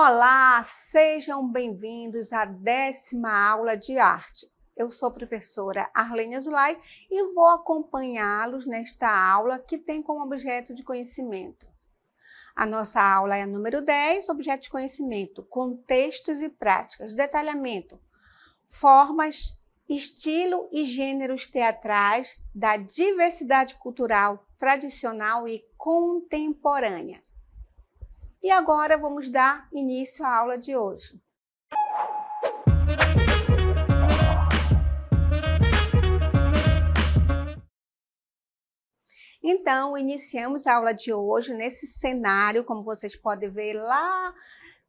Olá, sejam bem-vindos à 10ª aula de arte. Eu sou a professora Arlene Azulay e vou acompanhá-los nesta aula que tem como objeto de conhecimento. A nossa aula é a número 10, objeto de conhecimento, contextos e práticas, detalhamento, formas, estilo e gêneros teatrais da diversidade cultural tradicional e contemporânea. E agora vamos dar início à aula de hoje. Então, iniciamos a aula de hoje nesse cenário, como vocês podem ver lá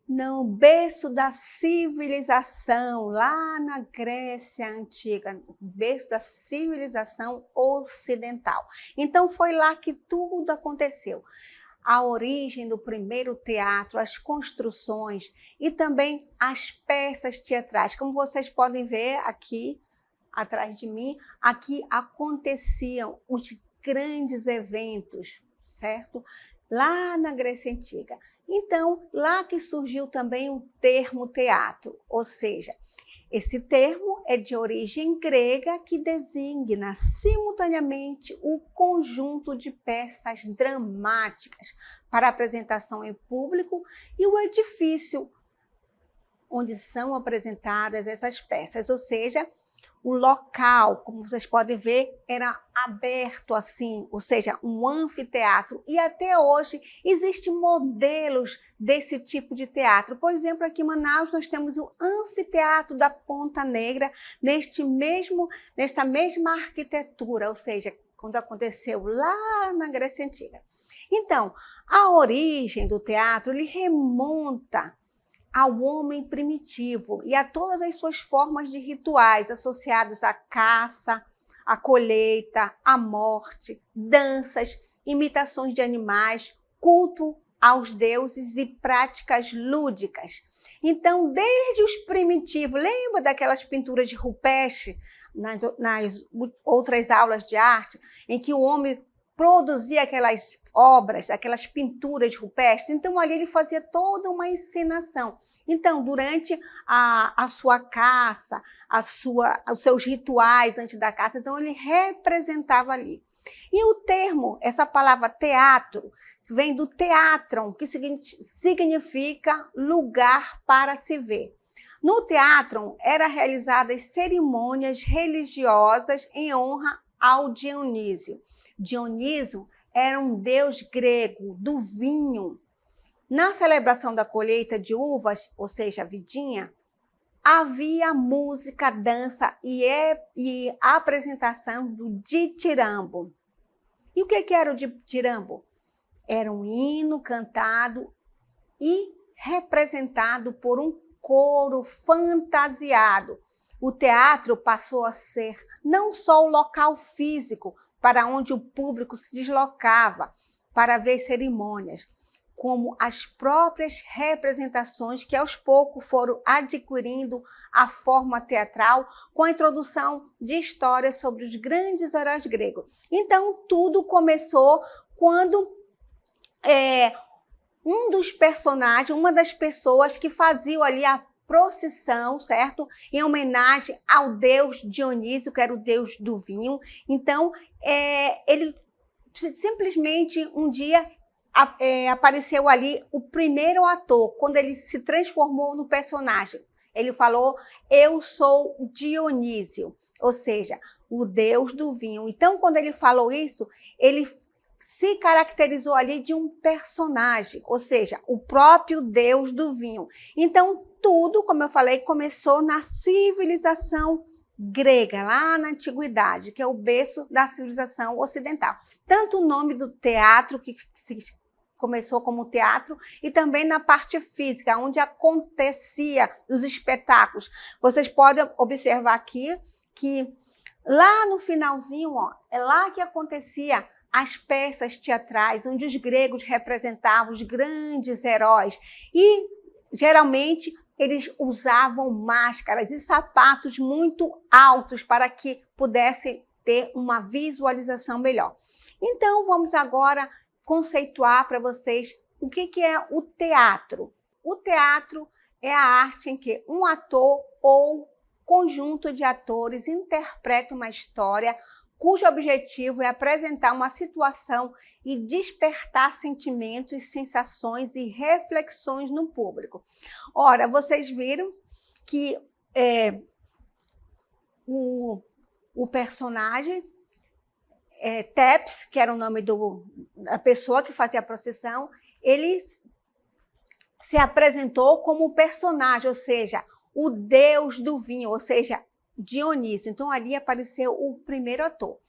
no berço da civilização, lá na Grécia Antiga, berço da civilização ocidental. Então, foi lá que tudo aconteceu. A origem do primeiro teatro, as construções e também as peças teatrais. Como vocês podem ver aqui atrás de mim, aqui aconteciam os grandes eventos, certo? Lá na Grécia Antiga. Então, lá que surgiu também o termo teatro, ou seja, esse termo é de origem grega que designa simultaneamente o conjunto de peças dramáticas para apresentação em público e o edifício onde são apresentadas essas peças, ou seja, o local, como vocês podem ver, era aberto assim, ou seja, um anfiteatro. E até hoje existem modelos desse tipo de teatro. Por exemplo, aqui em Manaus nós temos o Anfiteatro da Ponta Negra, nesta mesma arquitetura, ou seja, quando aconteceu lá na Grécia Antiga. Então, a origem do teatro ele remonta ao homem primitivo e a todas as suas formas de rituais associados à caça, à colheita, à morte, danças, imitações de animais, culto aos deuses e práticas lúdicas. Então, desde os primitivos, lembra daquelas pinturas de rupestre nas outras aulas de arte, em que o homem produzia aquelas obras, aquelas pinturas rupestres, então ali ele fazia toda uma encenação. Então, durante a sua caça, os seus rituais antes da caça, então ele representava ali. E o termo, essa palavra teatro, vem do teatron, que significa lugar para se ver. No teatron, eram realizadas cerimônias religiosas em honra ao Dionísio. Dionísio era um deus grego do vinho. Na celebração da colheita de uvas, ou seja, a vidinha, havia música, dança e apresentação do ditirambo. E o que era o ditirambo? Era um hino cantado e representado por um coro fantasiado. O teatro passou a ser não só o local físico para onde o público se deslocava para ver cerimônias, como as próprias representações que aos poucos foram adquirindo a forma teatral com a introdução de histórias sobre os grandes heróis gregos. Então, tudo começou quando um dos personagens, uma das pessoas que faziam ali a procissão, certo? Em homenagem ao deus Dionísio, que era o deus do vinho. Então, ele simplesmente um dia apareceu ali o primeiro ator, quando ele se transformou no personagem. Ele falou, eu sou Dionísio, ou seja, o deus do vinho. Então, quando ele falou isso, ele se caracterizou ali de um personagem, ou seja, o próprio deus do vinho. Então, tudo, como eu falei, começou na civilização grega, lá na antiguidade, que é o berço da civilização ocidental. Tanto o nome do teatro, que começou como teatro, e também na parte física, onde acontecia os espetáculos. Vocês podem observar aqui que lá no finalzinho, ó, é lá que acontecia as peças teatrais, onde os gregos representavam os grandes heróis. E, geralmente, eles usavam máscaras e sapatos muito altos para que pudessem ter uma visualização melhor. Então, vamos agora conceituar para vocês o que é o teatro. o teatro é a arte em que um ator ou conjunto de atores interpreta uma história cujo objetivo é apresentar uma situação e despertar sentimentos, sensações e reflexões no público. Ora, vocês viram que o personagem Tepes, que era o nome da pessoa que fazia a procissão, ele se apresentou como personagem, ou seja, o deus do vinho, ou seja, Dionísio. Então, ali apareceu o primeiro ator.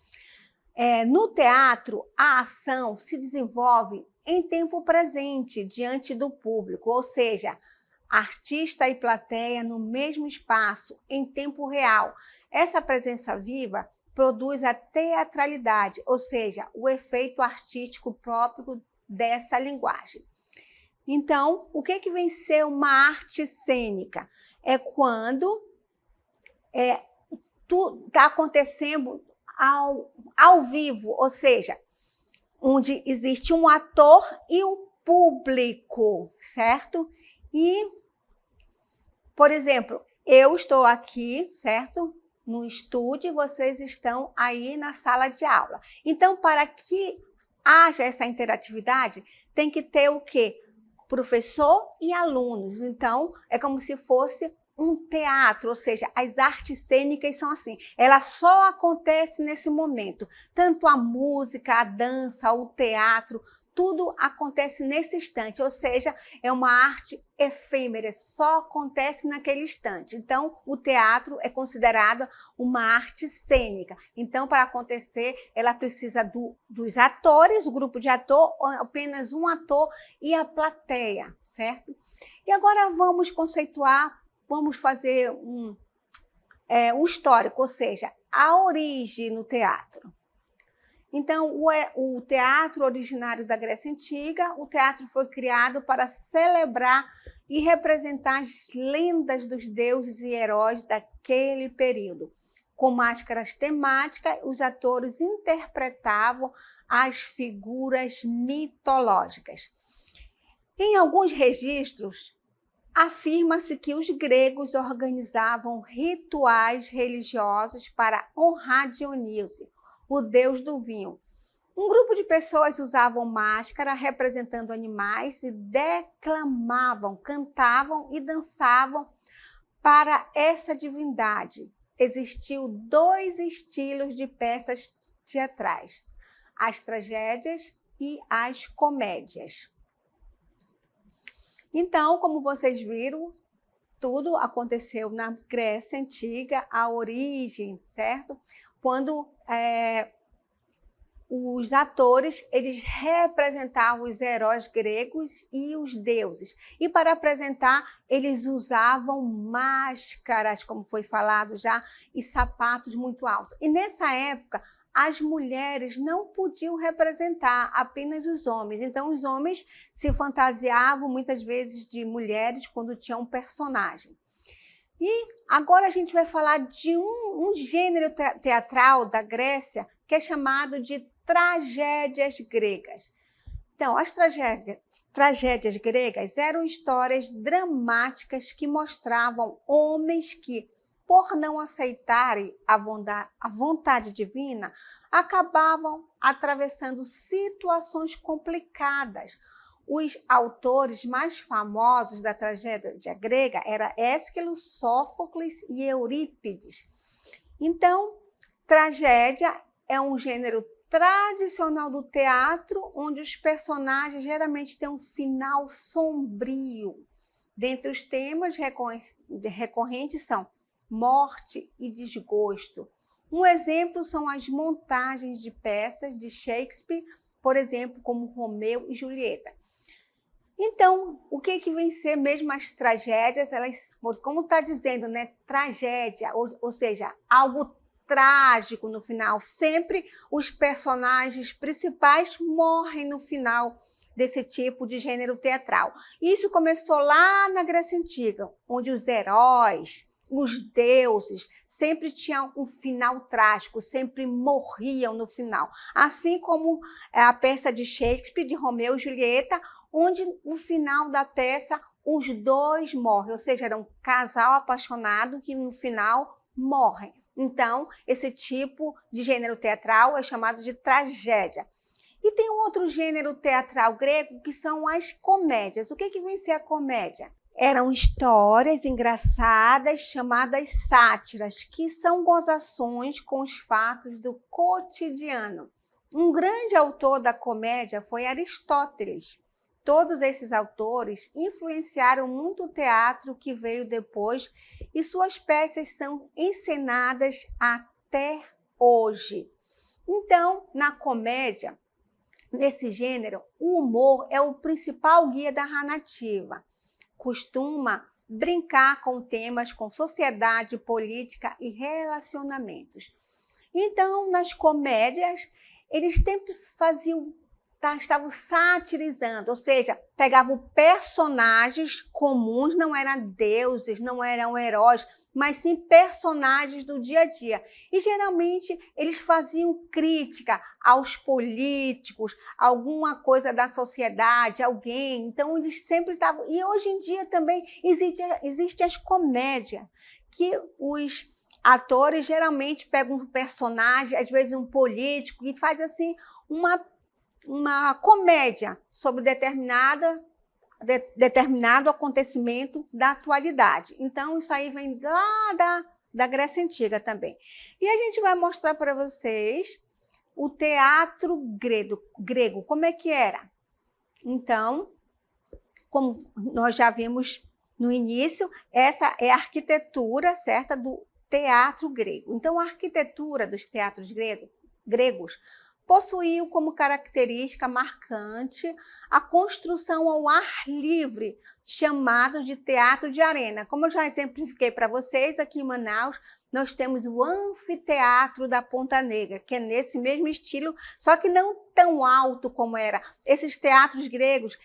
No teatro, a ação se desenvolve em tempo presente, diante do público, ou seja, artista e plateia no mesmo espaço, em tempo real. Essa presença viva produz a teatralidade, ou seja, o efeito artístico próprio dessa linguagem. Então, o que vem ser uma arte cênica? É quando tudo está acontecendo ao vivo, ou seja, onde existe um ator e um público, certo? E, por exemplo, eu estou aqui, certo? No estúdio e vocês estão aí na sala de aula. Então, para que haja essa interatividade, tem que ter o quê? Professor e alunos. Então, é como se fosse um teatro, ou seja, as artes cênicas são assim, ela só acontece nesse momento. Tanto a música, a dança, o teatro, tudo acontece nesse instante, ou seja, é uma arte efêmera, só acontece naquele instante. Então, o teatro é considerado uma arte cênica. Então, para acontecer, ela precisa dos atores, o grupo de ator, ou apenas um ator e a plateia, certo? E agora vamos conceituar, vamos fazer um histórico, ou seja, a origem no teatro. Então, o teatro originário da Grécia Antiga, o teatro foi criado para celebrar e representar as lendas dos deuses e heróis daquele período. Com máscaras temáticas, os atores interpretavam as figuras mitológicas. Em alguns registros, afirma-se que os gregos organizavam rituais religiosos para honrar Dionísio, o deus do vinho. Um grupo de pessoas usavam máscara representando animais e declamavam, cantavam e dançavam para essa divindade. Existiam 2 estilos de peças teatrais: as tragédias e as comédias. Então, como vocês viram, tudo aconteceu na Grécia Antiga, a origem, certo? Quando os atores, eles representavam os heróis gregos e os deuses. E para apresentar, eles usavam máscaras, como foi falado já, e sapatos muito altos. E nessa época, as mulheres não podiam representar, apenas os homens. Então, os homens se fantasiavam muitas vezes de mulheres quando tinham um personagem. E agora a gente vai falar de um gênero teatral da Grécia que é chamado de tragédias gregas. Então, as tragédias gregas eram histórias dramáticas que mostravam homens que, por não aceitarem a vontade divina, acabavam atravessando situações complicadas. Os autores mais famosos da tragédia grega eram Ésquilo, Sófocles e Eurípides. Então, tragédia é um gênero tradicional do teatro, onde os personagens geralmente têm um final sombrio. Dentre os temas recorrentes são morte e desgosto. Um exemplo são as montagens de peças de Shakespeare, por exemplo, como Romeu e Julieta. Então, o que vem ser mesmo as tragédias? Elas, como está dizendo, né? Tragédia, ou seja, algo trágico no final. Sempre os personagens principais morrem no final desse tipo de gênero teatral. Isso começou lá na Grécia Antiga, onde os heróis, os deuses, sempre tinham um final trágico, sempre morriam no final. Assim como a peça de Shakespeare, de Romeu e Julieta, onde no final da peça os dois morrem, ou seja, era um casal apaixonado que no final morrem. Então, esse tipo de gênero teatral é chamado de tragédia. E tem um outro gênero teatral grego que são as comédias. O que vem ser a comédia? Eram histórias engraçadas chamadas sátiras, que são gozações com os fatos do cotidiano. Um grande autor da comédia foi Aristóteles. Todos esses autores influenciaram muito o teatro que veio depois e suas peças são encenadas até hoje. Então, na comédia, nesse gênero, o humor é o principal guia da narrativa. Costuma brincar com temas com sociedade, política e relacionamentos. Então, nas comédias, eles sempre estavam satirizando, ou seja, pegavam personagens comuns, não eram deuses, não eram heróis, mas sim personagens do dia a dia. E geralmente eles faziam crítica aos políticos, alguma coisa da sociedade, alguém. Então eles sempre estavam. E hoje em dia também existe as comédias, que os atores geralmente pegam um personagem, às vezes um político, e faz assim uma comédia sobre determinado acontecimento da atualidade. Então, isso aí vem lá da Grécia Antiga também. E a gente vai mostrar para vocês o teatro grego, como é que era. Então, como nós já vimos no início, essa é a arquitetura certa do teatro grego. Então, a arquitetura dos teatros gregos possuíam como característica marcante a construção ao ar livre, chamado de teatro de arena. Como eu já exemplifiquei para vocês, aqui em Manaus, nós temos o anfiteatro da Ponta Negra, que é nesse mesmo estilo, só que não tão alto como era. Esses teatros gregos,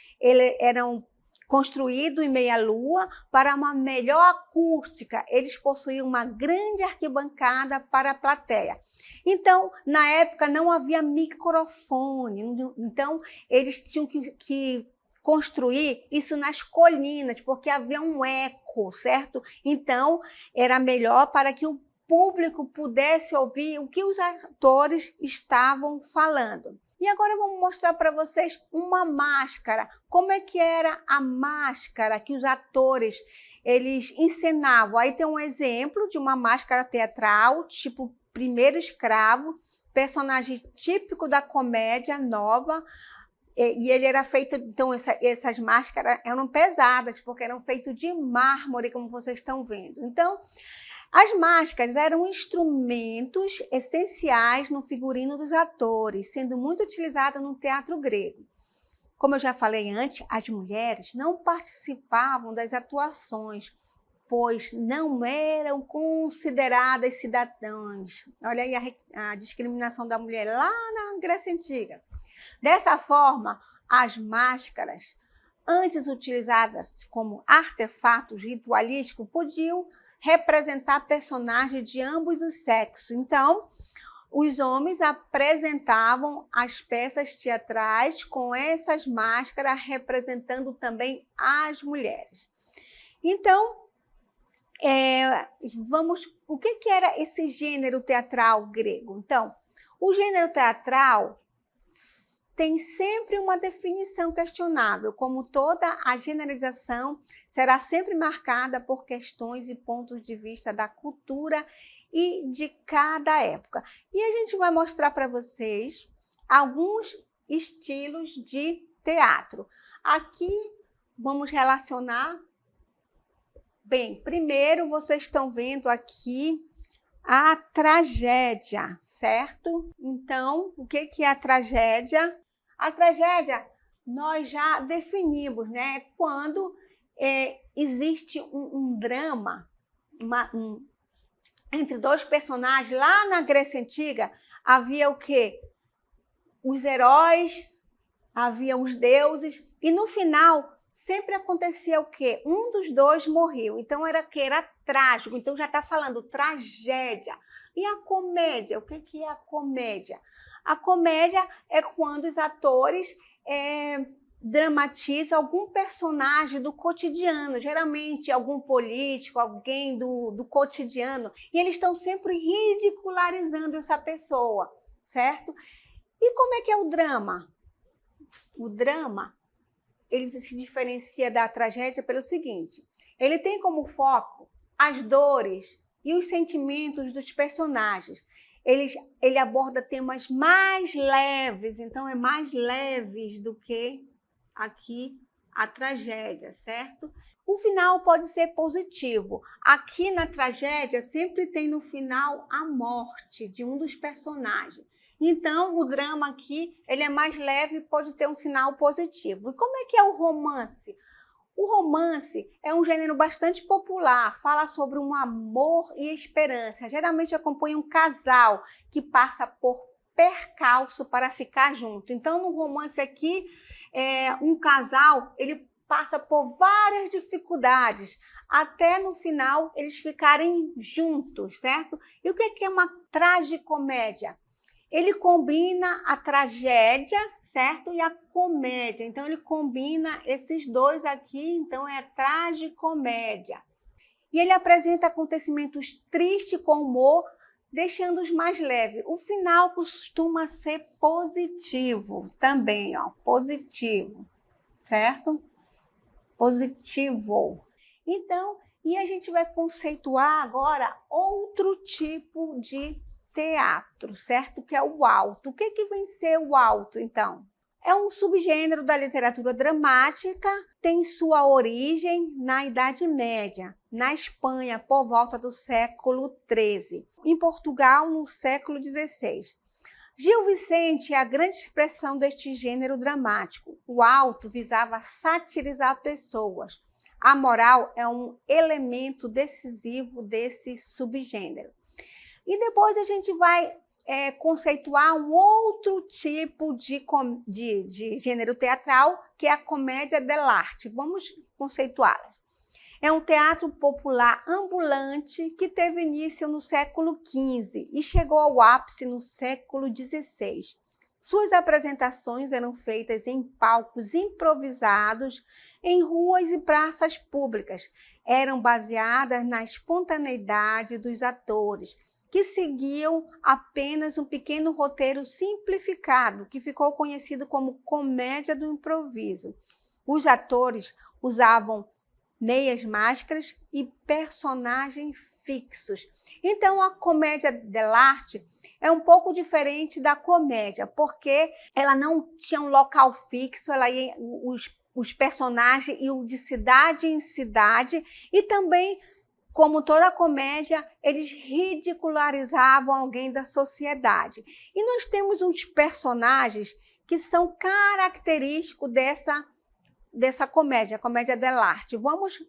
eram construído em meia-lua para uma melhor acústica. Eles possuíam uma grande arquibancada para a plateia. Então, na época, não havia microfone. Então, eles tinham que construir isso nas colinas, porque havia um eco, certo? Então, era melhor para que o público pudesse ouvir o que os atores estavam falando. E agora vamos mostrar para vocês uma máscara. Como é que era a máscara que os atores eles encenavam? Aí tem um exemplo de uma máscara teatral, tipo Primeiro Escravo, personagem típico da comédia nova. E ele era feito, então essas máscaras eram pesadas, porque eram feitas de mármore, como vocês estão vendo. Então, as máscaras eram instrumentos essenciais no figurino dos atores, sendo muito utilizada no teatro grego. Como eu já falei antes, as mulheres não participavam das atuações, pois não eram consideradas cidadãs. Olha aí a discriminação da mulher lá na Grécia Antiga. Dessa forma, as máscaras, antes utilizadas como artefatos ritualísticos, podiam representar personagens de ambos os sexos. Então, os homens apresentavam as peças teatrais com essas máscaras, representando também as mulheres. Então, o que era esse gênero teatral grego? Então, o gênero teatral tem sempre uma definição questionável, como toda a generalização será sempre marcada por questões e pontos de vista da cultura e de cada época. E a gente vai mostrar para vocês alguns estilos de teatro. Aqui vamos relacionar. Bem, primeiro vocês estão vendo aqui a tragédia, certo? Então, o que é a tragédia? A tragédia nós já definimos, né? Quando existe um drama entre dois personagens. Lá na Grécia Antiga havia o quê? Os heróis, havia os deuses, e no final sempre acontecia o quê? Um dos dois morreu. Então era trágico. Então já está falando tragédia. E a comédia? O que é a comédia? A comédia é quando os atores dramatiza algum personagem do cotidiano, geralmente algum político, alguém do cotidiano, e eles estão sempre ridicularizando essa pessoa, certo? E como é que é o drama? O drama, ele se diferencia da tragédia pelo seguinte: ele tem como foco as dores e os sentimentos dos personagens. Ele aborda temas mais leves, então é mais leves do que aqui a tragédia, certo? O final pode ser positivo. Aqui na tragédia sempre tem no final a morte de um dos personagens. Então, o drama aqui, ele é mais leve e pode ter um final positivo. E como é que é o romance? O romance é um gênero bastante popular, fala sobre um amor e esperança. Geralmente acompanha um casal que passa por percalço para ficar junto. Então, no romance aqui, um casal, ele passa por várias dificuldades, até no final eles ficarem juntos, certo? E o que é uma tragicomédia? Ele combina a tragédia, certo? E a comédia. Então, ele combina esses dois aqui, então é tragicomédia. E ele apresenta acontecimentos tristes com humor, deixando-os mais leves. O final costuma ser positivo também, ó, positivo, certo? Positivo. Então, e a gente vai conceituar agora outro tipo de teatro, certo? Que é o alto. O que vem ser o alto, então? É um subgênero da literatura dramática, tem sua origem na Idade Média, na Espanha, por volta do século XIII, em Portugal, no século XVI. Gil Vicente é a grande expressão deste gênero dramático. O alto visava satirizar pessoas. A moral é um elemento decisivo desse subgênero. E depois a gente vai conceituar um outro tipo de gênero teatral, que é a comédia dell'arte. Vamos conceituá-la. É um teatro popular ambulante que teve início no século XV e chegou ao ápice no século XVI. Suas apresentações eram feitas em palcos improvisados, em ruas e praças públicas. Eram baseadas na espontaneidade dos atores, que seguiam apenas um pequeno roteiro simplificado, que ficou conhecido como comédia do improviso. Os atores usavam meias máscaras e personagens fixos. Então, a comédia dell'arte é um pouco diferente da comédia, porque ela não tinha um local fixo, ela ia, os personagens iam de cidade em cidade, e também, como toda comédia, eles ridicularizavam alguém da sociedade. E nós temos uns personagens que são característicos dessa comédia, a comédia dell'arte. Vamos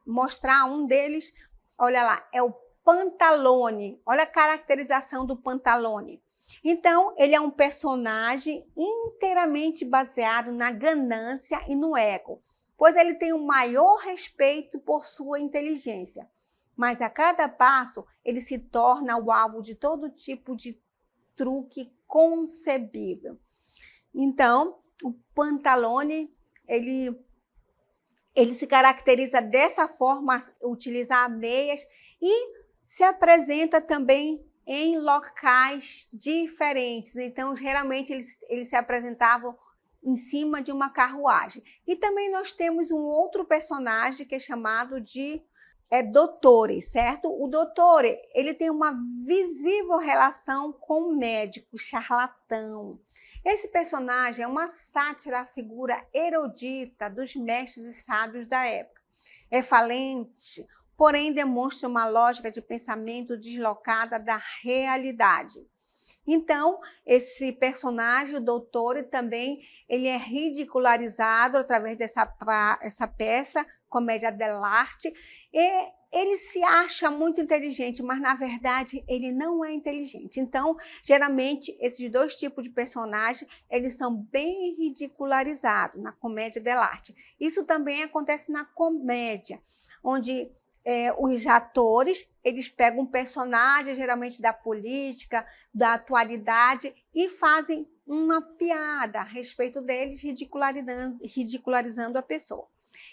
mostrar um deles. Olha lá, é o Pantalone. Olha a caracterização do Pantalone. Então, ele é um personagem inteiramente baseado na ganância e no ego, pois ele tem o maior respeito por sua inteligência. Mas a cada passo, ele se torna o alvo de todo tipo de truque concebível. Então, o Pantalone, ele se caracteriza dessa forma, utilizar meias, e se apresenta também em locais diferentes. Então, geralmente, eles se apresentavam em cima de uma carruagem. E também nós temos um outro personagem que é chamado de Dottore, certo? O Dottore, ele tem uma visível relação com o médico charlatão. Esse personagem é uma sátira à figura erudita dos mestres e sábios da época. É falente, porém demonstra uma lógica de pensamento deslocada da realidade. Então, esse personagem, o Dottore, também ele é ridicularizado através dessa peça, comédia dell'arte, e ele se acha muito inteligente, mas na verdade ele não é inteligente. Então, geralmente, esses dois tipos de personagens, eles são bem ridicularizados na comédia dell'arte. Isso também acontece na comédia, onde os atores, eles pegam um personagem, geralmente da política, da atualidade, e fazem uma piada a respeito deles, ridicularizando a pessoa.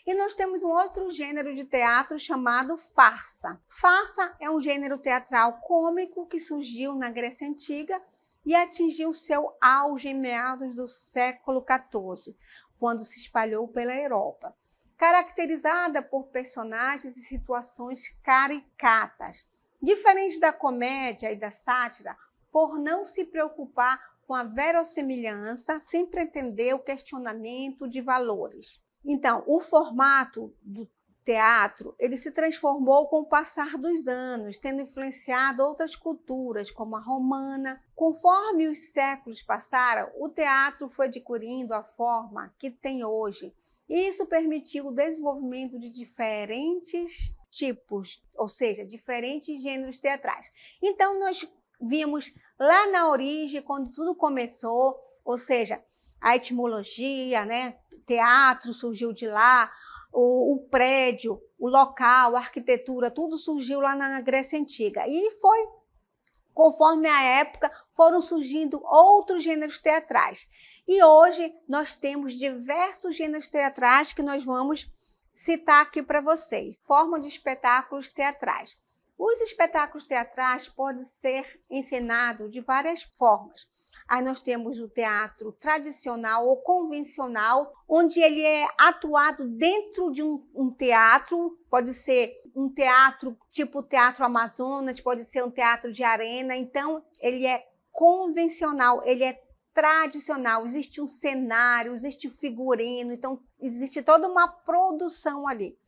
E nós temos um outro gênero de teatro chamado farsa. Farsa é um gênero teatral cômico que surgiu na Grécia Antiga e atingiu seu auge em meados do século XIV, quando se espalhou pela Europa. Caracterizada por personagens e situações caricatas, diferente da comédia e da sátira, por não se preocupar com a verossimilhança, sem pretender o questionamento de valores. Então, o formato do teatro, ele se transformou com o passar dos anos, tendo influenciado outras culturas, como a romana. Conforme os séculos passaram, o teatro foi adquirindo a forma que tem hoje. Isso permitiu o desenvolvimento de diferentes tipos, ou seja, diferentes gêneros teatrais. Então, nós vimos lá na origem, quando tudo começou, ou seja, a etimologia, né? Teatro surgiu de lá, o prédio, o local, a arquitetura, tudo surgiu lá na Grécia Antiga. E foi, conforme a época, foram surgindo outros gêneros teatrais. E hoje nós temos diversos gêneros teatrais que nós vamos citar aqui para vocês. Forma de espetáculos teatrais. Os espetáculos teatrais podem ser encenados de várias formas. Aí nós temos o teatro tradicional ou convencional, onde ele é atuado dentro de um teatro, pode ser um teatro tipo Teatro Amazonas, pode ser um teatro de arena. Então, ele é convencional, ele é tradicional, existe um cenário, existe um figurino, então existe toda uma produção ali.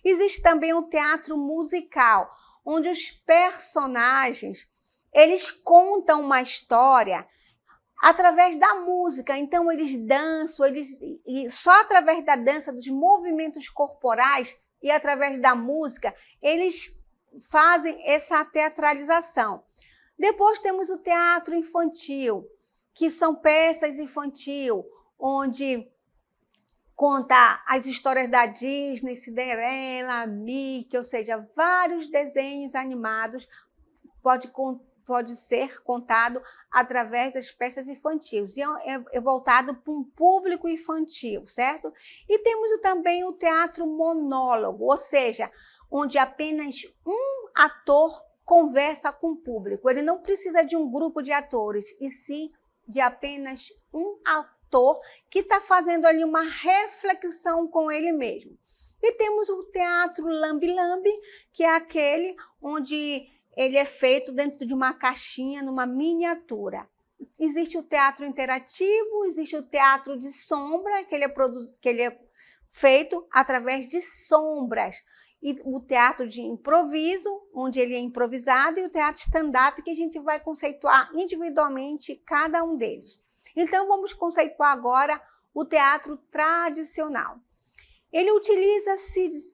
Existe também o teatro musical, onde os personagens, eles contam uma história através da música. Então eles dançam, e só através da dança, dos movimentos corporais e através da música, eles fazem essa teatralização. Depois temos o teatro infantil, que são peças infantis, onde conta as histórias da Disney, Cinderela, Mickey, ou seja, vários desenhos animados pode ser contado através das peças infantis. E é voltado para um público infantil, certo? E temos também o teatro monólogo, ou seja, onde apenas um ator conversa com o público. Ele não precisa de um grupo de atores, e sim de apenas um ator que está fazendo ali uma reflexão com ele mesmo. E temos o teatro lambe-lambe, que é aquele onde ele é feito dentro de uma caixinha, numa miniatura. Existe o teatro interativo, existe o teatro de sombra, que ele é feito através de sombras. E o teatro de improviso, onde ele é improvisado, e o teatro stand-up, que a gente vai conceituar individualmente cada um deles. Então, vamos conceituar agora o teatro tradicional. Ele utiliza-se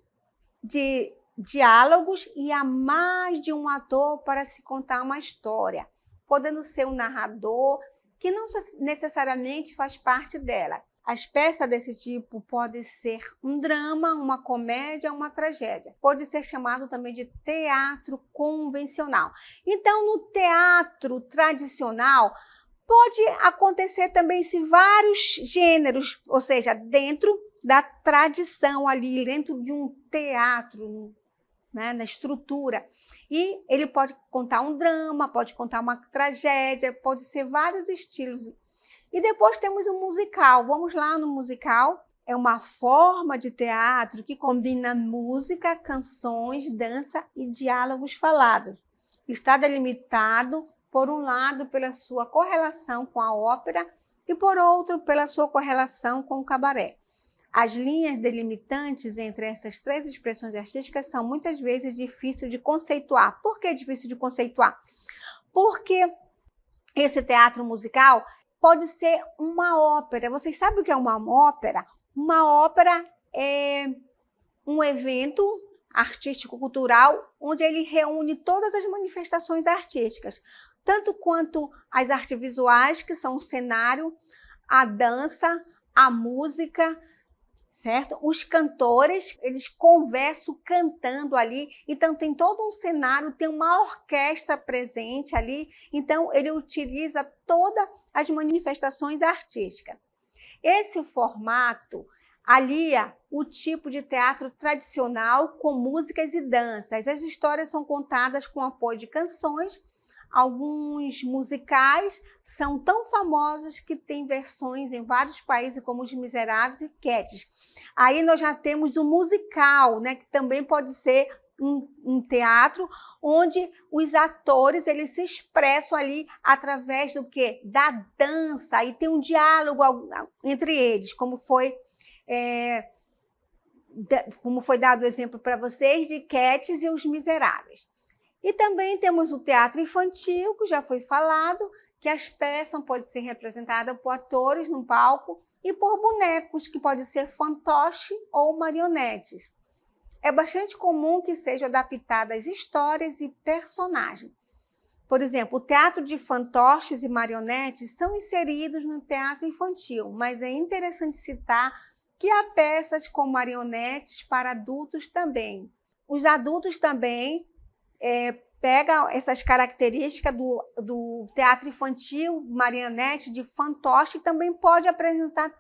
de diálogos e há mais de um ator para se contar uma história, podendo ser um narrador que não necessariamente faz parte dela. As peças desse tipo podem ser um drama, uma comédia, uma tragédia. Pode ser chamado também de teatro convencional. Então, no teatro tradicional, pode acontecer também vários gêneros, ou seja, dentro da tradição ali, dentro de um teatro, né, na estrutura. E ele pode contar um drama, pode contar uma tragédia, pode ser vários estilos. E depois temos o musical. Vamos lá no musical. É uma forma de teatro que combina música, canções, dança e diálogos falados. Está delimitado, por um lado, pela sua correlação com a ópera e, por outro, pela sua correlação com o cabaré. As linhas delimitantes entre essas três expressões artísticas são muitas vezes difíceis de conceituar. Por que é difícil de conceituar? Porque esse teatro musical pode ser uma ópera. Vocês sabem o que é uma ópera? Uma ópera é um evento artístico-cultural onde ele reúne todas as manifestações artísticas, tanto quanto as artes visuais, que são o cenário, a dança, a música, certo? Os cantores, eles conversam cantando ali, então tem todo um cenário, tem uma orquestra presente ali, então ele utiliza todas as manifestações artísticas. Esse formato alia o tipo de teatro tradicional com músicas e danças. As histórias são contadas com apoio de canções. Alguns musicais são tão famosos que têm versões em vários países, como Os Miseráveis e Cats. Aí nós já temos o musical, né, que também pode ser um teatro onde os atores eles se expressam ali através do quê? Da dança, e tem um diálogo entre eles, como foi dado o exemplo para vocês de Cats e Os Miseráveis. E também temos o teatro infantil, que já foi falado, que as peças podem ser representadas por atores no palco e por bonecos, que podem ser fantoche ou marionetes. É bastante comum que sejam adaptadas histórias e personagens. Por exemplo, o teatro de fantoches e marionetes são inseridos no teatro infantil, mas é interessante citar que há peças com marionetes para adultos também. Os adultos também pegam essas características do teatro infantil, marionete, de fantoche, e também pode apresentar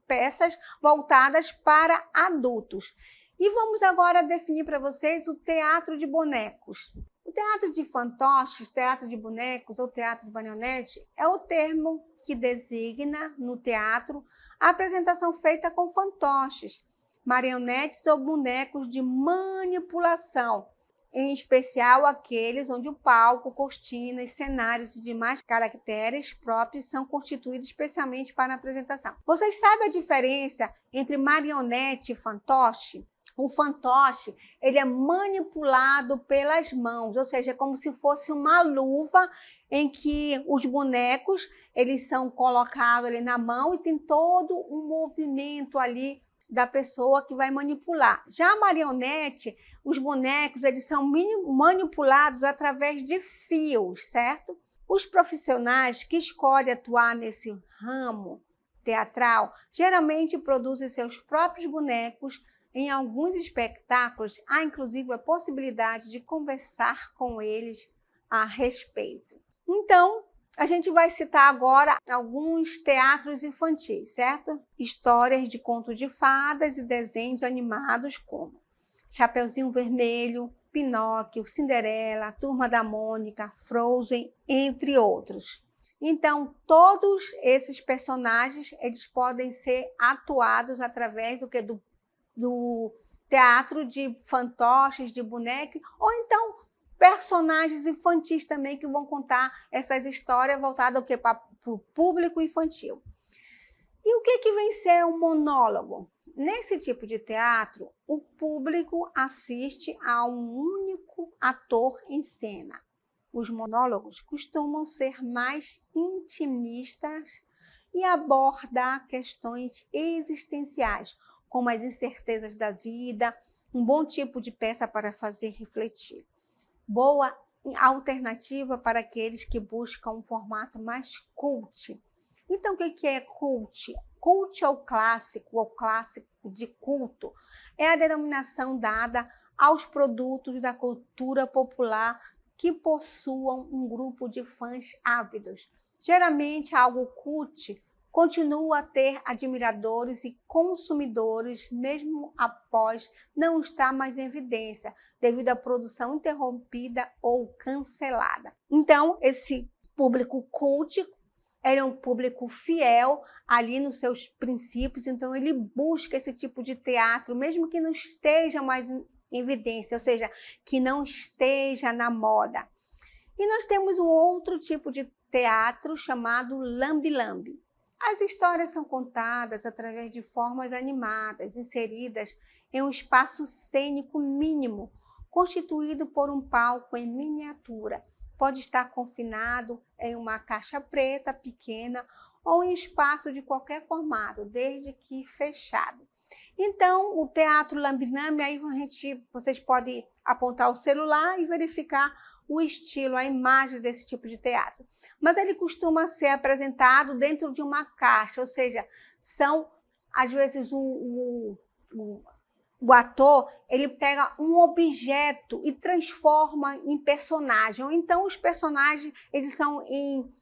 peças voltadas para adultos. E vamos agora definir para vocês o teatro de bonecos. O teatro de fantoches, teatro de bonecos ou teatro de marionete é o termo que designa no teatro a apresentação feita com fantoches, marionetes ou bonecos de manipulação, em especial aqueles onde o palco, cortinas, cenários e demais caracteres próprios são constituídos especialmente para a apresentação. Vocês sabem a diferença entre marionete e fantoche? O fantoche, ele é manipulado pelas mãos, ou seja, é como se fosse uma luva em que os bonecos, eles são colocados ali na mão e tem todo um movimento ali da pessoa que vai manipular. Já a marionete, os bonecos, eles são manipulados através de fios, certo? Os profissionais que escolhem atuar nesse ramo teatral, geralmente produzem seus próprios bonecos. Em alguns espetáculos, há inclusive a possibilidade de conversar com eles a respeito. Então, a gente vai citar agora alguns teatros infantis, certo? Histórias de conto de fadas e desenhos animados como Chapeuzinho Vermelho, Pinóquio, Cinderela, Turma da Mônica, Frozen, entre outros. Então, todos esses personagens, eles podem ser atuados através do teatro de fantoches, de boneca, ou então personagens infantis também que vão contar essas histórias voltadas para o público infantil. E o que vem ser um monólogo? Nesse tipo de teatro, o público assiste a um único ator em cena. Os monólogos costumam ser mais intimistas e abordar questões existenciais, como as incertezas da vida, um bom tipo de peça para fazer refletir. Boa alternativa para aqueles que buscam um formato mais cult. Então, o que é cult? Cult é o clássico de culto. É a denominação dada aos produtos da cultura popular que possuam um grupo de fãs ávidos. Geralmente, algo cult continua a ter admiradores e consumidores, mesmo após não estar mais em evidência, devido à produção interrompida ou cancelada. Então, esse público cult é um público fiel ali nos seus princípios, então ele busca esse tipo de teatro, mesmo que não esteja mais em evidência, ou seja, que não esteja na moda. E nós temos um outro tipo de teatro chamado lambe-lambe. As histórias são contadas através de formas animadas, inseridas em um espaço cênico mínimo, constituído por um palco em miniatura. Pode estar confinado em uma caixa preta pequena ou em espaço de qualquer formato, desde que fechado. Então, o teatro lambe-lambe, aí vocês podem apontar o celular e verificar o estilo, a imagem desse tipo de teatro. Mas ele costuma ser apresentado dentro de uma caixa, ou seja, são, às vezes, o ator, ele pega um objeto e transforma em personagem. Ou então, os personagens, eles são em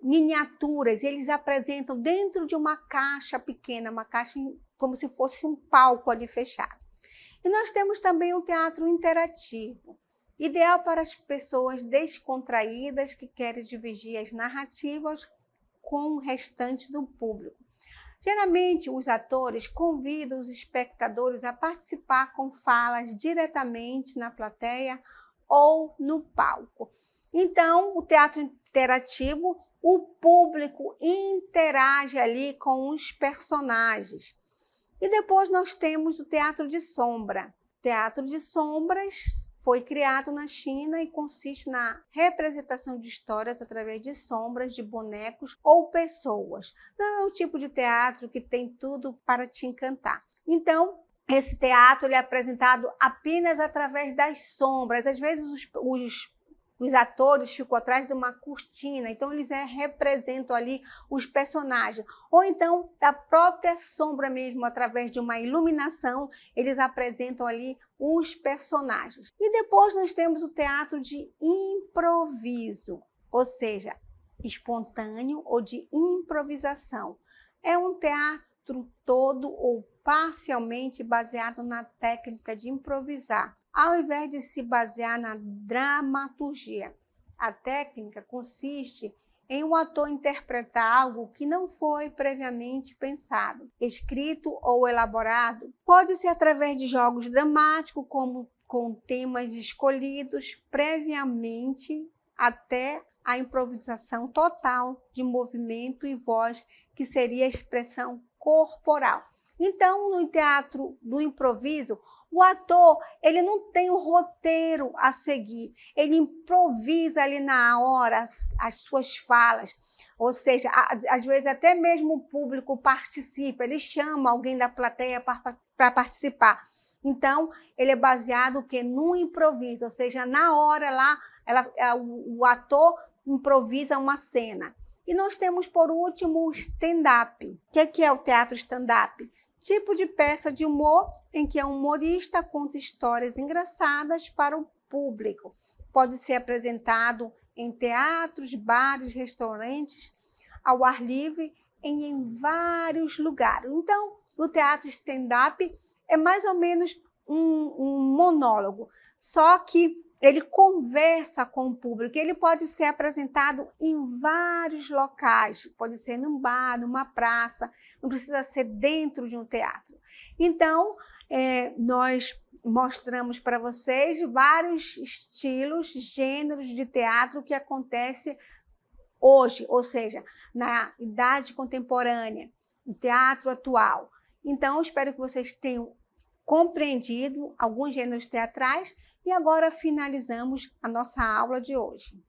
miniaturas, eles apresentam dentro de uma caixa pequena, uma caixa como se fosse um palco ali fechado. E nós temos também o teatro interativo, ideal para as pessoas descontraídas que querem dividir as narrativas com o restante do público. Geralmente, os atores convidam os espectadores a participar com falas diretamente na plateia ou no palco. Então, o teatro interativo, o público interage ali com os personagens. E depois nós temos o teatro de sombra. Teatro de sombras foi criado na China e consiste na representação de histórias através de sombras de bonecos ou pessoas. Não é o tipo de teatro que tem tudo para te encantar. Então, esse teatro é apresentado apenas através das sombras. Às vezes os atores ficam atrás de uma cortina, então eles representam ali os personagens. Ou então, da própria sombra mesmo, através de uma iluminação, eles apresentam ali os personagens. E depois nós temos o teatro de improviso, ou seja, espontâneo ou de improvisação. É um teatro todo ou parcialmente baseado na técnica de improvisar, ao invés de se basear na dramaturgia. A técnica consiste em um ator interpretar algo que não foi previamente pensado, escrito ou elaborado. Pode ser através de jogos dramáticos, como com temas escolhidos previamente, até a improvisação total de movimento e voz, que seria a expressão corporal. Então, no teatro do improviso, o ator ele não tem um roteiro a seguir, ele improvisa ali na hora as suas falas, ou seja, às vezes até mesmo o público participa, ele chama alguém da plateia para participar. Então, ele é baseado no improviso, ou seja, na hora lá, o ator improvisa uma cena. E nós temos, por último, o stand-up. O que é o teatro stand-up? Tipo de peça de humor em que um humorista conta histórias engraçadas para o público. Pode ser apresentado em teatros, bares, restaurantes, ao ar livre, em vários lugares. Então, o teatro stand-up é mais ou menos um monólogo, só que ele conversa com o público, ele pode ser apresentado em vários locais, pode ser num bar, numa praça, não precisa ser dentro de um teatro. Então, nós mostramos para vocês vários estilos, gêneros de teatro que acontece hoje, ou seja, na idade contemporânea, no teatro atual. Então, espero que vocês tenham compreendido alguns gêneros teatrais e agora finalizamos a nossa aula de hoje.